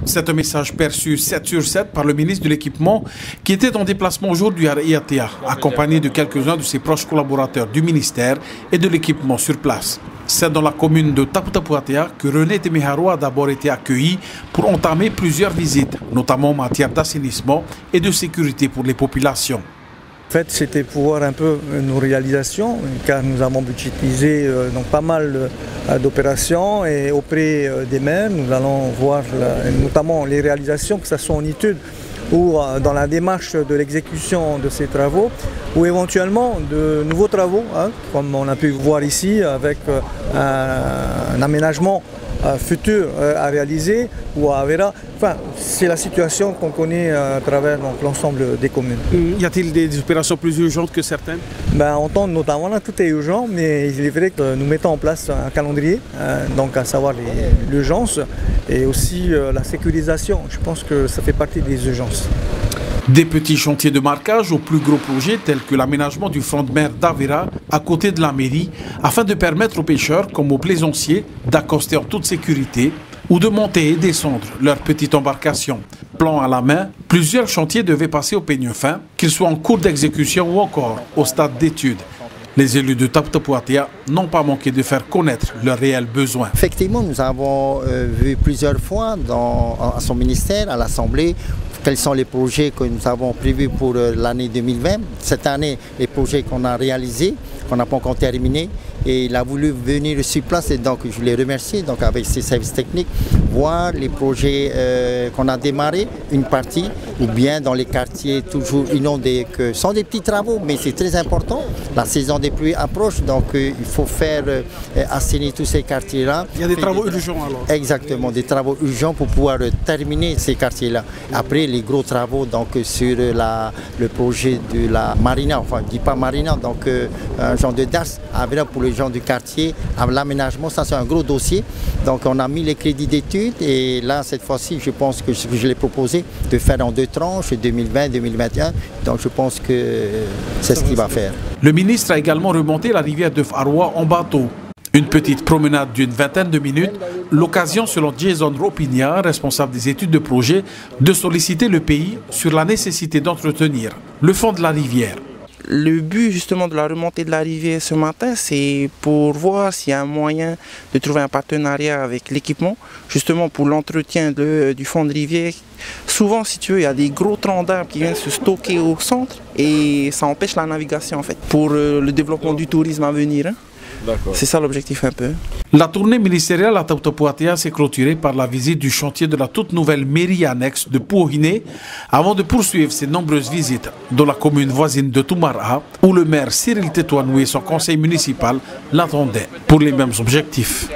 C'est un message perçu 7 sur 7 par le ministre de l'Équipement qui était en déplacement aujourd'hui à IATA, accompagné de quelques-uns de ses proches collaborateurs du ministère et de l'équipement sur place. C'est dans la commune de Tapu-Tapu-Atea que René Temeharo a d'abord été accueilli pour entamer plusieurs visites, notamment en matière d'assainissement et de sécurité pour les populations. En fait, c'était pour voir un peu nos réalisations, car nous avons budgétisé donc pas mal d'opérations et auprès des maires, nous allons voir notamment les réalisations, que ce soit en études ou dans la démarche de l'exécution de ces travaux, ou éventuellement de nouveaux travaux, comme on a pu voir ici avec un aménagement futur à réaliser ou à Avera. Enfin, c'est la situation qu'on connaît à travers l'ensemble des communes. Y a-t-il des opérations plus urgentes que certaines? On tente notamment, là, tout est urgent, mais il est vrai que nous mettons en place un calendrier, donc à savoir l'urgence et aussi la sécurisation. Je pense que ça fait partie des urgences. Des petits chantiers de marquage aux plus gros projets tels que l'aménagement du front de mer d'Avera à côté de la mairie afin de permettre aux pêcheurs comme aux plaisanciers d'accoster en toute sécurité ou de monter et descendre leur petite embarcation. Plan à la main, plusieurs chantiers devaient passer au peigne fin, qu'ils soient en cours d'exécution ou encore au stade d'étude. Les élus de Tapu-Tapu-Atea n'ont pas manqué de faire connaître leurs réels besoins. Effectivement, nous avons vu plusieurs fois à son ministère, à l'Assemblée, quels sont les projets que nous avons prévus pour l'année 2020. Cette année, les projets qu'on a réalisés, qu'on n'a pas encore terminés, et il a voulu venir sur place et donc je les remercie donc avec ses services techniques, voir les projets qu'on a démarrés, une partie, ou bien dans les quartiers toujours inondés, que sont des petits travaux, mais c'est très important. La saison des pluies approche, donc il faut faire assainir tous ces quartiers-là. Il y a des travaux urgents alors? Exactement, des travaux urgents pour pouvoir terminer ces quartiers-là. Après, les gros travaux donc, sur le projet de la marina, enfin, je ne dis pas marina, donc un genre de DAS, pour les gens du quartier, l'aménagement, ça c'est un gros dossier. Donc on a mis les crédits d'études et là, cette fois-ci, je pense que ce que je l'ai proposé, de faire en 2 tranches, 2020-2021. Donc je pense que c'est ce qu'il va faire. Le ministre a également remonté la rivière de Faroua en bateau. Une petite promenade d'une vingtaine de minutes, l'occasion selon Jason Ropigna, responsable des études de projet, de solliciter le pays sur la nécessité d'entretenir le fond de la rivière. Le but justement de la remontée de la rivière ce matin, c'est pour voir s'il y a un moyen de trouver un partenariat avec l'équipement, justement pour l'entretien du fond de rivière. Souvent, si tu veux, il y a des gros troncs d'arbres qui viennent se stocker au centre et ça empêche la navigation en fait, pour le développement du tourisme à venir. C'est ça l'objectif un peu. La tournée ministérielle à Tapu-Tapu-Atea s'est clôturée par la visite du chantier de la toute nouvelle mairie annexe de Pouhine avant de poursuivre ses nombreuses visites dans la commune voisine de Toumara où le maire Cyril Tetouanou et son conseil municipal l'attendaient pour les mêmes objectifs.